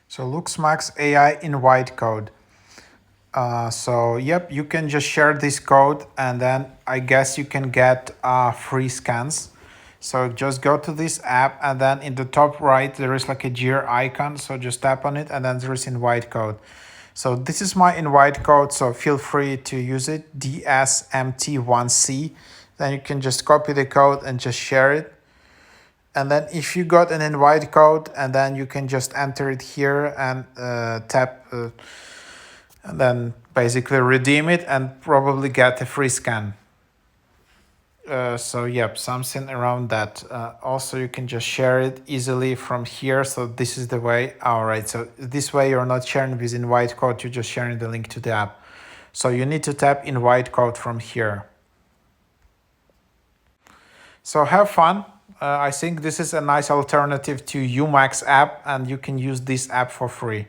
So LooksMax AI invite code. So yep, you can just share this code and then I guess you can get free scans. So just go to this app and then in the top right there is like a gear icon. So just tap on it and then there is invite code. So this is my invite code. So feel free to use it, DSMT1C. Then you can just copy the code and just share it. And then if you got an invite code and then you can just enter it here and tap and then basically redeem it and probably get a free scan. So yep, something around that. Also, you can just share it easily from here. So this is the way. All right. So this way you're not sharing with invite code. You're just sharing the link to the app. So you need to tap invite code from here. So have fun. I think this is a nice alternative to Umax app and you can use this app for free.